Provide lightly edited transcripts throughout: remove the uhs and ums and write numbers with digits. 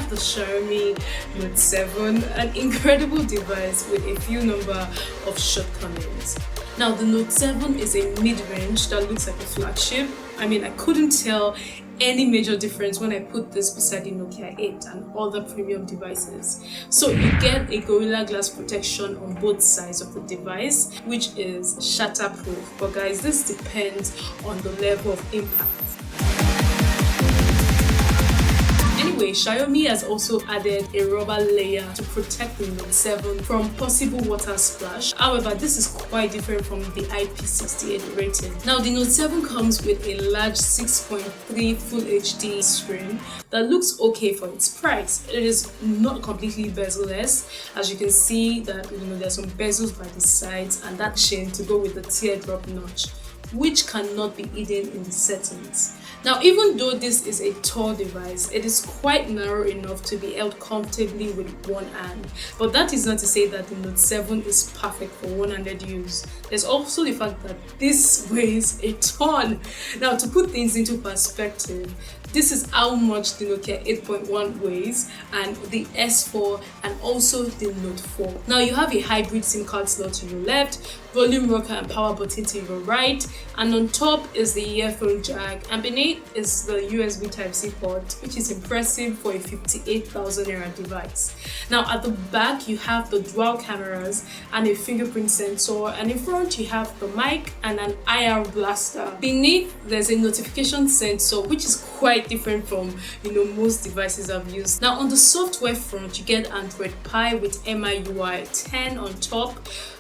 have the Xiaomi Note 7, an incredible device with a few number of shortcomings. Now the Note 7 is a mid-range that looks like a flagship. I mean, I couldn't tell any major difference when I put this beside the Nokia 8 and other premium devices. So you get a Gorilla Glass protection on both sides of the device, which is shatterproof. But guys, this depends on the level of impact. Anyway, Xiaomi has also added a rubber layer to protect the Note 7 from possible water splash. However, this is quite different from the IP68 rating. Now, the Note 7 comes with a large 6.3 Full HD screen that looks okay for its price. It is not completely bezel-less. As you can see that there's some bezels by the sides and that chain to go with the teardrop notch, which cannot be hidden in the settings. Now, even though this is a tall device, it is quite narrow enough to be held comfortably with one hand. But that is not to say that the Note 7 is perfect for one-handed use. There's also the fact that this weighs a ton. Now, to put things into perspective, this is how much the Nokia 8.1 weighs and the S4 and also the Note 4. Now you have a hybrid SIM card slot to your left, volume rocker and power button to your right, and on top is the earphone jack, and beneath is the USB Type-C port, which is impressive for a 58,000 naira device. Now at the back you have the dual cameras and a fingerprint sensor, and in front you have the mic and an IR blaster. Beneath there's a notification sensor, which is quite different from most devices I've used. Now on the software front you get Android Pie with MIUI 10 on top,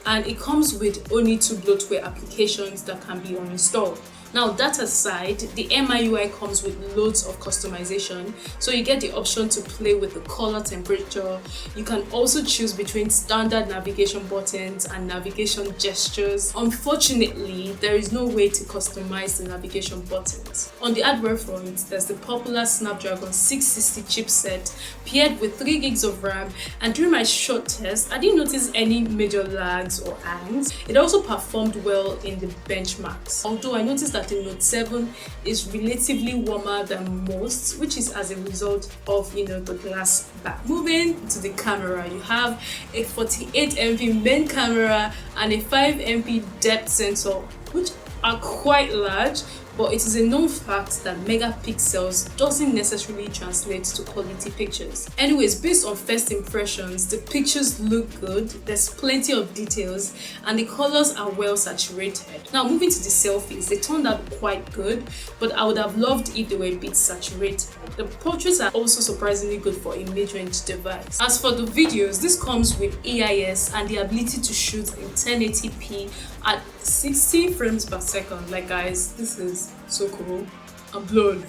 and it comes with only 2 bloatware applications that can be uninstalled. Now that aside, the MIUI comes with loads of customization, so you get the option to play with the color temperature. You can also choose between standard navigation buttons and navigation gestures. Unfortunately, there is no way to customize the navigation buttons. On the hardware front, there's the popular Snapdragon 660 chipset paired with 3 gigs of RAM, and during my short test, I didn't notice any major lags or hangs. It also performed well in the benchmarks, although I noticed that the Note 7 is relatively warmer than most, which is as a result of the glass back. Moving to the camera, you have a 48MP main camera and a 5MP depth sensor, which are quite large, but it is a known fact that megapixels doesn't necessarily translate to quality pictures. Anyways, based on first impressions, the pictures look good, there's plenty of details, and the colors are well saturated. Now moving to the selfies, they turned out quite good, but I would have loved if they were a bit saturated. The portraits are also surprisingly good for a mid-range device. As for the videos, this comes with EIS and the ability to shoot in 1080p at 60 frames per second. Like guys, this is so cool. I'm blown.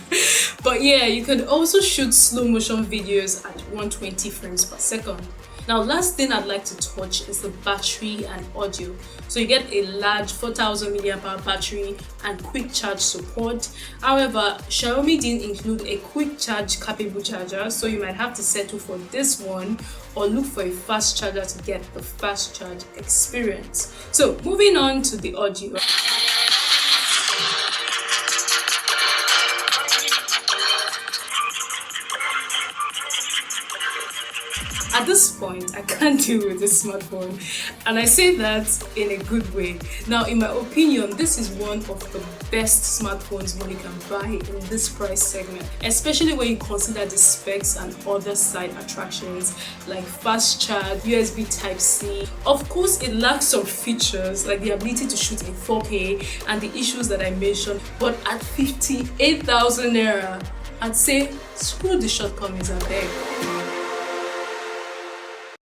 But yeah, you can also shoot slow motion videos at 120 frames per second. Now, last thing I'd like to touch is the battery and audio. So you get a large 4000 mAh battery and quick charge support. However, Xiaomi didn't include a quick charge capable charger, so you might have to settle for this one or look for a fast charger to get the fast charge experience. So moving on to the audio. At this point, I can't deal with this smartphone, and I say that in a good way. Now, in my opinion, this is one of the best smartphones money can buy in this price segment, especially when you consider the specs and other side attractions like fast charge, USB Type-C. Of course, it lacks some features like the ability to shoot in 4K and the issues that I mentioned, but at 58,000 naira, I'd say screw the shortcomings, I beg.